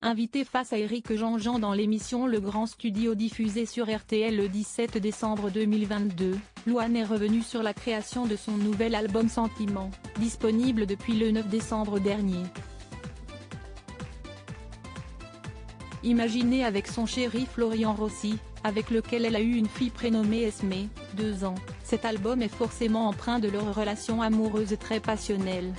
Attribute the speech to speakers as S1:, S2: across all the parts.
S1: Invité face à Éric Jean-Jean dans l'émission Le Grand Studio diffusée sur RTL le 17 décembre 2022, Louane est revenue sur la création de son nouvel album Sentiment, disponible depuis le 9 décembre dernier. Imaginé avec son chéri Florian Rossi, avec lequel elle a eu une fille prénommée Esmé, 2 ans, cet album est forcément empreint de leur relation amoureuse très passionnelle.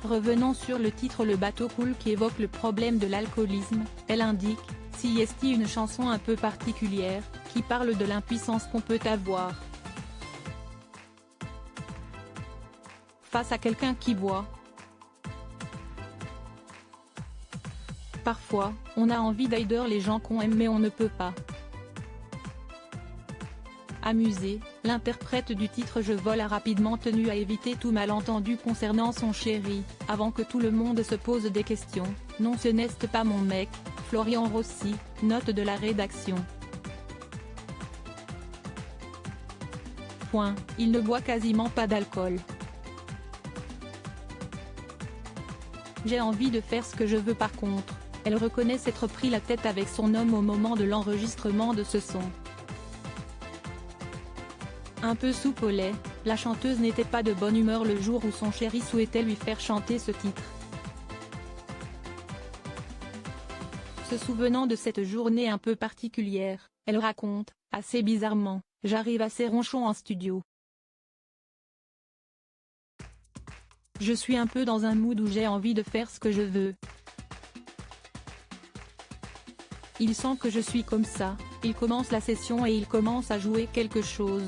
S1: Revenant sur le titre Le bateau coule qui évoque le problème de l'alcoolisme, elle indique « Si est une chanson un peu particulière, qui parle de l'impuissance qu'on peut avoir face à quelqu'un qui boit. Parfois, on a envie d'aider les gens qu'on aime mais on ne peut pas. » Amusée, l'interprète du titre Je vole a rapidement tenu à éviter tout malentendu concernant son chéri, avant que tout le monde se pose des questions. « Non, ce n'est pas mon mec, Florian Rossi », note de la rédaction. Il ne boit quasiment pas d'alcool. J'ai envie de faire ce que je veux par contre. Elle reconnaît s'être pris la tête avec son homme au moment de l'enregistrement de ce son. Un peu soupe au lait, la chanteuse n'était pas de bonne humeur le jour où son chéri souhaitait lui faire chanter ce titre. Se souvenant de cette journée un peu particulière, elle raconte, assez bizarrement, « J'arrive assez ronchon en studio. Je suis un peu dans un mood où j'ai envie de faire ce que je veux. Il sent que je suis comme ça, il commence la session et il commence à jouer quelque chose.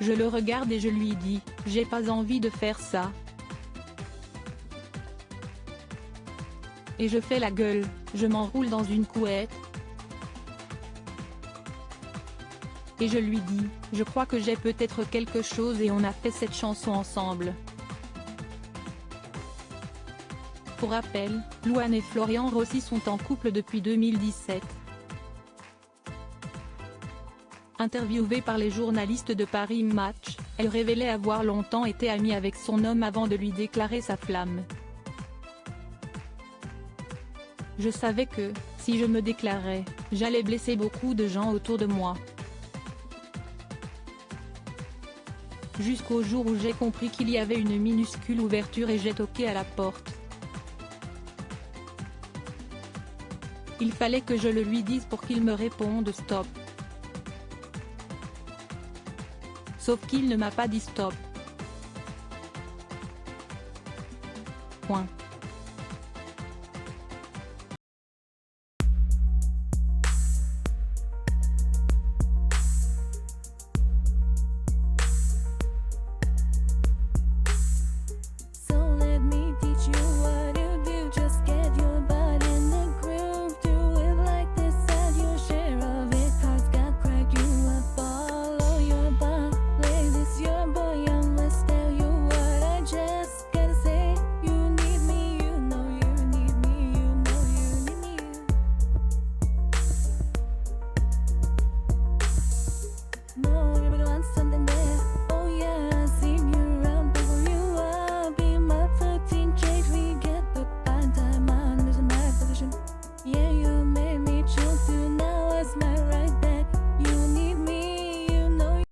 S1: Je le regarde et je lui dis, j'ai pas envie de faire ça. Et je fais la gueule, je m'enroule dans une couette. Et je lui dis, je crois que j'ai peut-être quelque chose et on a fait cette chanson ensemble. » Pour rappel, Louane et Florian Rossi sont en couple depuis 2017. Interviewée par les journalistes de Paris Match, elle révélait avoir longtemps été amie avec son homme avant de lui déclarer sa flamme. « Je savais que, si je me déclarais, j'allais blesser beaucoup de gens autour de moi. Jusqu'au jour où j'ai compris qu'il y avait une minuscule ouverture et j'ai toqué à la porte. Il fallait que je le lui dise pour qu'il me réponde stop. Sauf qu'il ne m'a pas dit stop. »